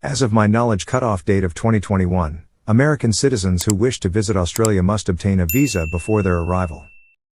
As of my knowledge cutoff date of 2021, American citizens who wish to visit Australia must obtain a visa before their arrival.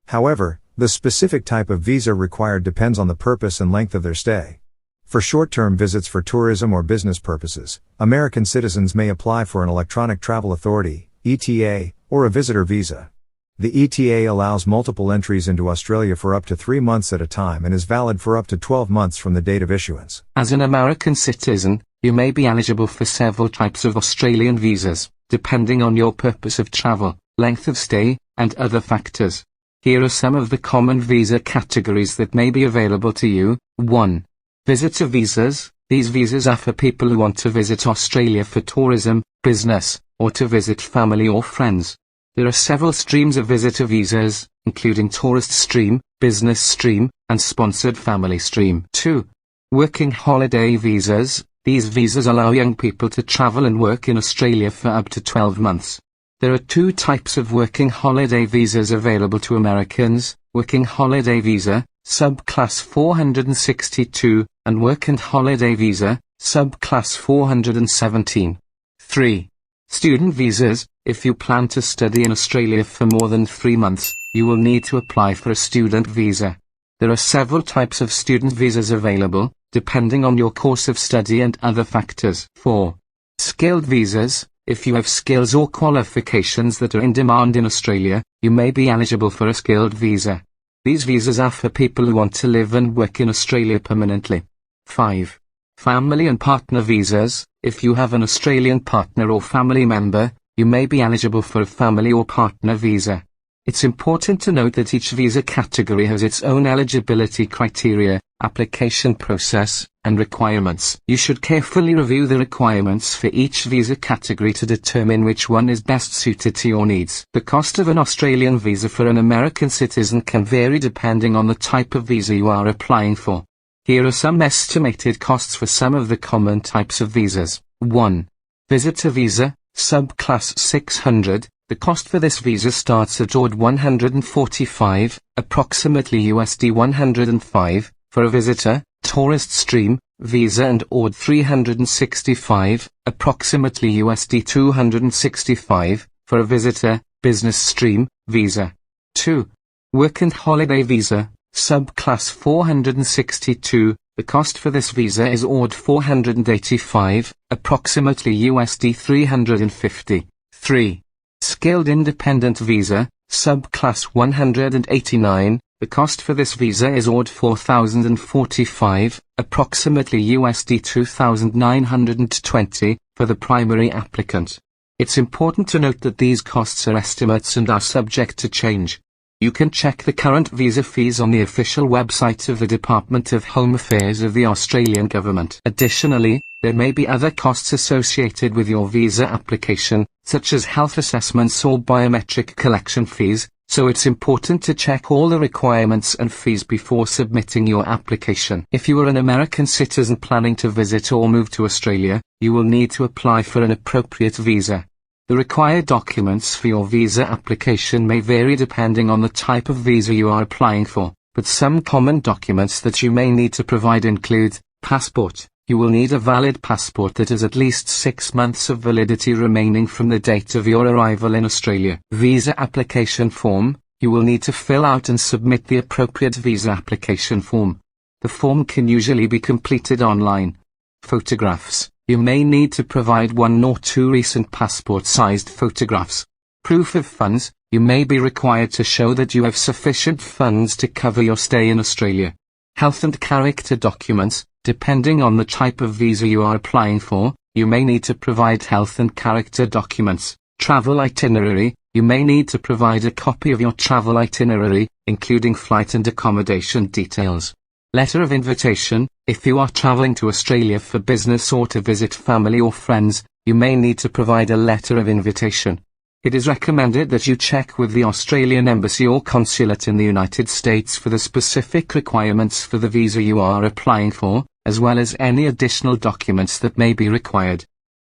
However, the specific type of visa required depends on the purpose and length of their stay. For short-term visits for tourism or business purposes, American citizens may apply for an Electronic Travel Authority, ETA, or a visitor visa. The ETA allows multiple entries into Australia for up to 3 months at a time and is valid for up to 12 months from the date of issuance. As an American citizen, you may be eligible for several types of Australian visas, depending on your purpose of travel, length of stay, and other factors. Here are some of the common visa categories that may be available to you. 1. Visitor visas. These visas are for people who want to visit Australia for tourism, business, or to visit family or friends. There are several streams of visitor visas, including tourist stream, business stream, and sponsored family stream. 2. Working holiday visas. These visas allow young people to travel and work in Australia for up to 12 months. There are 2 types of working holiday visas available to Americans: Working Holiday Visa, Subclass 462, and Work and Holiday Visa, Subclass 417. 3. Student visas. If you plan to study in Australia for more than 3 months, you will need to apply for a student visa. There are several types of student visas available, depending on your course of study and other factors. 4. Skilled visas. If you have skills or qualifications that are in demand in Australia, you may be eligible for a skilled visa. These visas are for people who want to live and work in Australia permanently. 5. Family and partner visas. If you have an Australian partner or family member, you may be eligible for a family or partner visa. It's important to note that each visa category has its own eligibility criteria, application process, and requirements. You should carefully review the requirements for each visa category to determine which one is best suited to your needs. The cost of an Australian visa for an American citizen can vary depending on the type of visa you are applying for. Here are some estimated costs for some of the common types of visas. 1. Visitor visa, Subclass 600. The cost for this visa starts at AUD 145, approximately USD 105, for a visitor, tourist stream, visa, and AUD 365, approximately USD 265, for a visitor, business stream, visa. 2. Work and holiday visa, Subclass 462. The cost for this visa is AUD 485, approximately USD 350. 3. Skilled Independent Visa, Subclass 189. The cost for this visa is AUD 4,045, approximately USD 2,920, for the primary applicant. It's important to note that these costs are estimates and are subject to change. You can check the current visa fees on the official website of the Department of Home Affairs of the Australian Government. Additionally, there may be other costs associated with your visa application, such as health assessments or biometric collection fees, so it's important to check all the requirements and fees before submitting your application. If you are an American citizen planning to visit or move to Australia, you will need to apply for an appropriate visa. The required documents for your visa application may vary depending on the type of visa you are applying for, but some common documents that you may need to provide include: passport. You will need a valid passport that has at least 6 months of validity remaining from the date of your arrival in Australia. Visa application form. You will need to fill out and submit the appropriate visa application form. The form can usually be completed online. Photographs. You may need to provide 1 or 2 recent passport-sized photographs. Proof of funds. You may be required to show that you have sufficient funds to cover your stay in Australia. Health and character documents. Depending on the type of visa you are applying for, you may need to provide health and character documents. Travel itinerary. You may need to provide a copy of your travel itinerary, including flight and accommodation details. Letter of invitation. If you are traveling to Australia for business or to visit family or friends, you may need to provide a letter of invitation. It is recommended that you check with the Australian Embassy or Consulate in the United States for the specific requirements for the visa you are applying for, as well as any additional documents that may be required.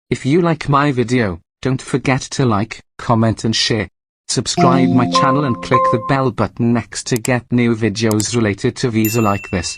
If you like my video, don't forget to like, comment and share. Subscribe my channel and click the bell button next to get new videos related to visa like this.